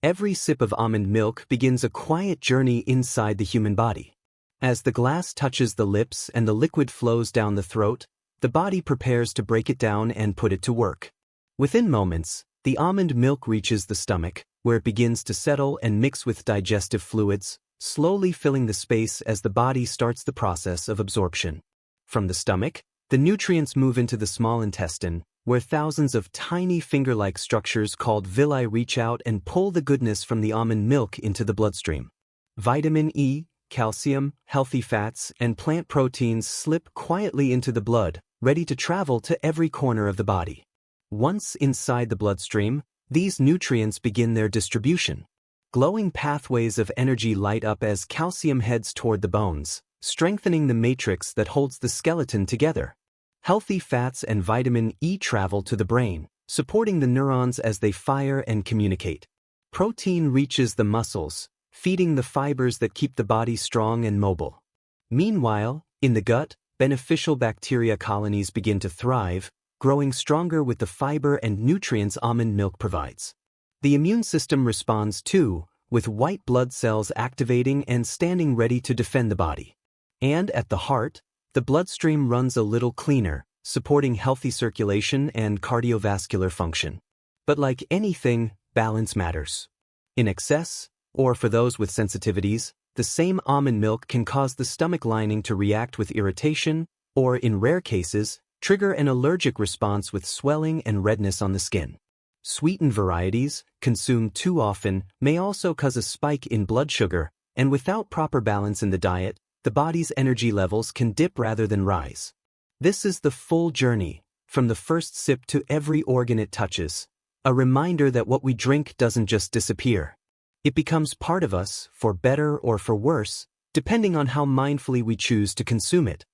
Every sip of almond milk begins a quiet journey inside the human body. As the glass touches the lips and the liquid flows down the throat, the body prepares to break it down and put it to work. Within moments, the almond milk reaches the stomach, where it begins to settle and mix with digestive fluids, slowly filling the space as the body starts the process of absorption. From the stomach, the nutrients move into the small intestine, where thousands of tiny finger-like structures called villi reach out and pull the goodness from the almond milk into the bloodstream. Vitamin E, calcium, healthy fats, and plant proteins slip quietly into the blood, ready to travel to every corner of the body. Once inside the bloodstream, these nutrients begin their distribution. Glowing pathways of energy light up as calcium heads toward the bones, strengthening the matrix that holds the skeleton together. Healthy fats and vitamin E travel to the brain, supporting the neurons as they fire and communicate. Protein reaches the muscles, feeding the fibers that keep the body strong and mobile. Meanwhile, in the gut, beneficial bacteria colonies begin to thrive, growing stronger with the fiber and nutrients almond milk provides. The immune system responds too, with white blood cells activating and standing ready to defend the body. And at the heart, the bloodstream runs a little cleaner, supporting healthy circulation and cardiovascular function. But like anything, balance matters. In excess, or for those with sensitivities, the same almond milk can cause the stomach lining to react with irritation, or in rare cases, trigger an allergic response with swelling and redness on the skin. Sweetened varieties, consumed too often, may also cause a spike in blood sugar, and without proper balance in the diet, the body's energy levels can dip rather than rise. This is the full journey, from the first sip to every organ it touches, a reminder that what we drink doesn't just disappear. It becomes part of us, for better or for worse, depending on how mindfully we choose to consume it.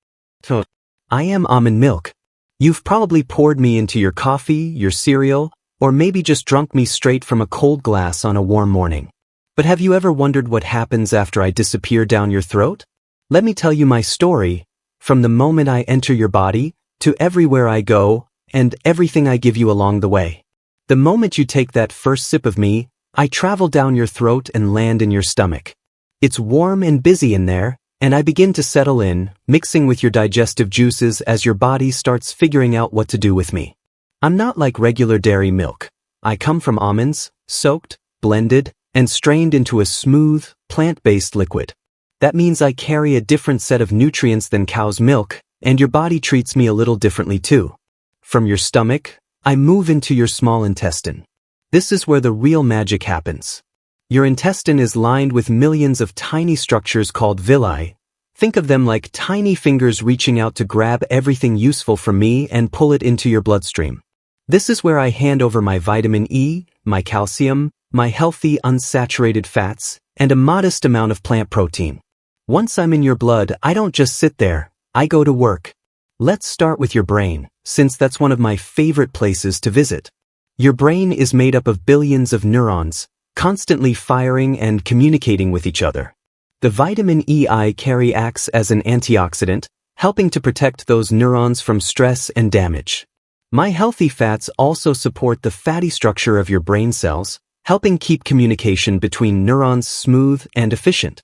So, I am almond milk. You've probably poured me into your coffee, your cereal, or maybe just drunk me straight from a cold glass on a warm morning. But have you ever wondered what happens after I disappear down your throat? Let me tell you my story, from the moment I enter your body, to everywhere I go, and everything I give you along the way. The moment you take that first sip of me, I travel down your throat and land in your stomach. It's warm and busy in there, and I begin to settle in, mixing with your digestive juices as your body starts figuring out what to do with me. I'm not like regular dairy milk. I come from almonds, soaked, blended, and strained into a smooth, plant-based liquid. That means I carry a different set of nutrients than cow's milk, and your body treats me a little differently too. From your stomach, I move into your small intestine. This is where the real magic happens. Your intestine is lined with millions of tiny structures called villi. Think of them like tiny fingers reaching out to grab everything useful from me and pull it into your bloodstream. This is where I hand over my vitamin E, my calcium, my healthy unsaturated fats, and a modest amount of plant protein. Once I'm in your blood, I don't just sit there, I go to work. Let's start with your brain, since that's one of my favorite places to visit. Your brain is made up of billions of neurons, constantly firing and communicating with each other. The vitamin E I carry acts as an antioxidant, helping to protect those neurons from stress and damage. My healthy fats also support the fatty structure of your brain cells, helping keep communication between neurons smooth and efficient.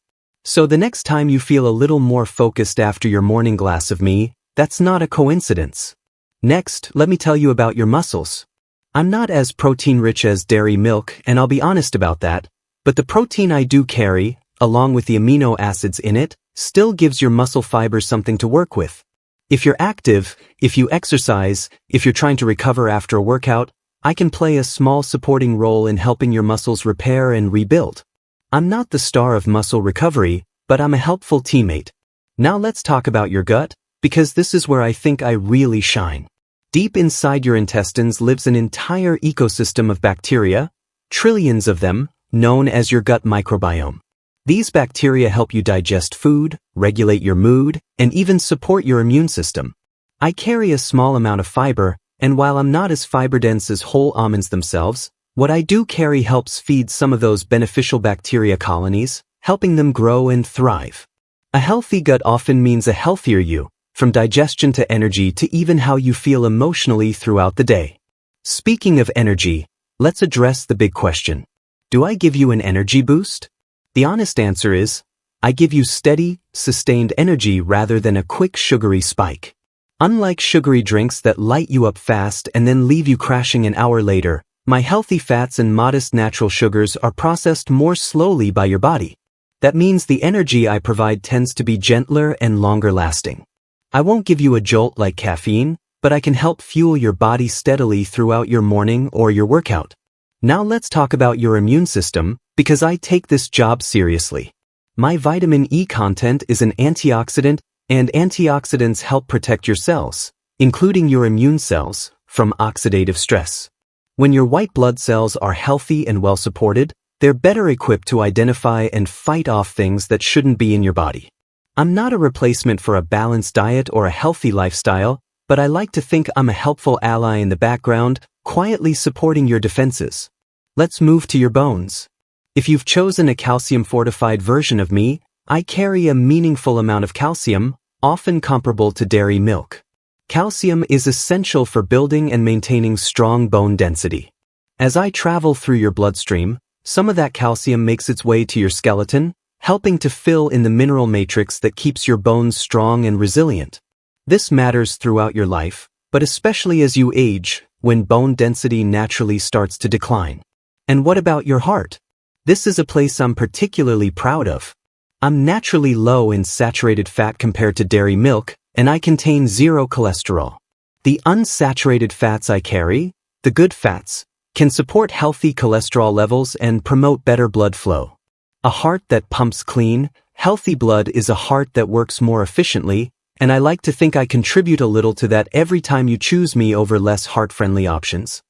So the next time you feel a little more focused after your morning glass of me, that's not a coincidence. Next, let me tell you about your muscles. I'm not as protein-rich as dairy milk, and I'll be honest about that, but the protein I do carry, along with the amino acids in it, still gives your muscle fibers something to work with. If you're active, if you exercise, if you're trying to recover after a workout, I can play a small supporting role in helping your muscles repair and rebuild. I'm not the star of muscle recovery, but I'm a helpful teammate. Now let's talk about your gut, because this is where I think I really shine. Deep inside your intestines lives an entire ecosystem of bacteria, trillions of them, known as your gut microbiome. These bacteria help you digest food, regulate your mood, and even support your immune system. I carry a small amount of fiber, and while I'm not as fiber-dense as whole almonds themselves, what I do carry helps feed some of those beneficial bacteria colonies, helping them grow and thrive. A healthy gut often means a healthier you, from digestion to energy to even how you feel emotionally throughout the day. Speaking of energy, let's address the big question. Do I give you an energy boost? The honest answer is, I give you steady, sustained energy rather than a quick sugary spike. Unlike sugary drinks that light you up fast and then leave you crashing an hour later, my healthy fats and modest natural sugars are processed more slowly by your body. That means the energy I provide tends to be gentler and longer lasting. I won't give you a jolt like caffeine, but I can help fuel your body steadily throughout your morning or your workout. Now let's talk about your immune system, because I take this job seriously. My vitamin E content is an antioxidant, and antioxidants help protect your cells, including your immune cells, from oxidative stress. When your white blood cells are healthy and well supported, they're better equipped to identify and fight off things that shouldn't be in your body. I'm not a replacement for a balanced diet or a healthy lifestyle, but I like to think I'm a helpful ally in the background, quietly supporting your defenses. Let's move to your bones. If you've chosen a calcium-fortified version of me, I carry a meaningful amount of calcium, often comparable to dairy milk. Calcium is essential for building and maintaining strong bone density. As I travel through your bloodstream, some of that calcium makes its way to your skeleton, helping to fill in the mineral matrix that keeps your bones strong and resilient. This matters throughout your life, but especially as you age, when bone density naturally starts to decline. And what about your heart? This is a place I'm particularly proud of. I'm naturally low in saturated fat compared to dairy milk, and I contain zero cholesterol. The unsaturated fats I carry, the good fats, can support healthy cholesterol levels and promote better blood flow. A heart that pumps clean, healthy blood is a heart that works more efficiently, and I like to think I contribute a little to that every time you choose me over less heart-friendly options.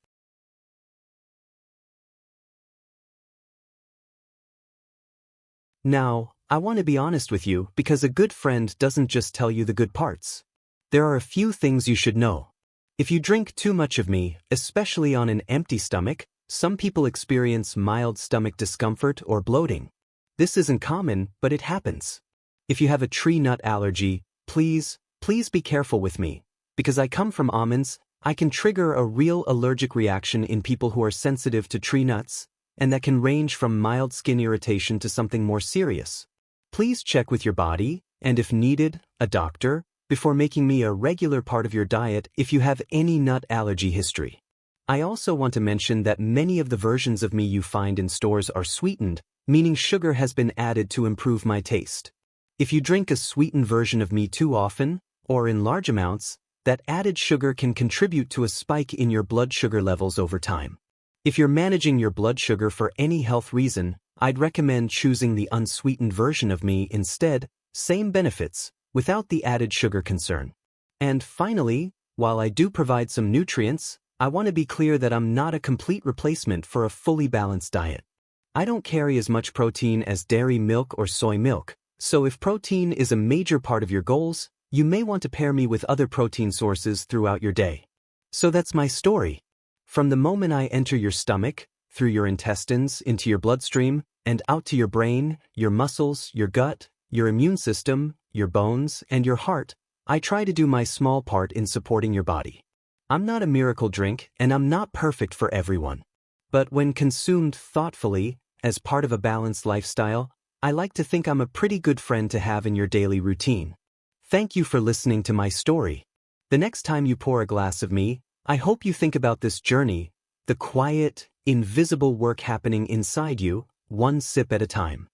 Now, I want to be honest with you because a good friend doesn't just tell you the good parts. There are a few things you should know. If you drink too much of me, especially on an empty stomach, some people experience mild stomach discomfort or bloating. This isn't common, but it happens. If you have a tree nut allergy, please be careful with me. Because I come from almonds, I can trigger a real allergic reaction in people who are sensitive to tree nuts, and that can range from mild skin irritation to something more serious. Please check with your body, and if needed, a doctor, before making me a regular part of your diet if you have any nut allergy history. I also want to mention that many of the versions of me you find in stores are sweetened, meaning sugar has been added to improve my taste. If you drink a sweetened version of me too often, or in large amounts, that added sugar can contribute to a spike in your blood sugar levels over time. If you're managing your blood sugar for any health reason, I'd recommend choosing the unsweetened version of me instead. Same benefits, without the added sugar concern. And finally, while I do provide some nutrients, I want to be clear that I'm not a complete replacement for a fully balanced diet. I don't carry as much protein as dairy milk or soy milk, so if protein is a major part of your goals, you may want to pair me with other protein sources throughout your day. So that's my story. From the moment I enter your stomach, through your intestines, into your bloodstream, and out to your brain, your muscles, your gut, your immune system, your bones, and your heart, I try to do my small part in supporting your body. I'm not a miracle drink, and I'm not perfect for everyone. But when consumed thoughtfully, as part of a balanced lifestyle, I like to think I'm a pretty good friend to have in your daily routine. Thank you for listening to my story. The next time you pour a glass of me, I hope you think about this journey, the quiet, invisible work happening inside you, one sip at a time.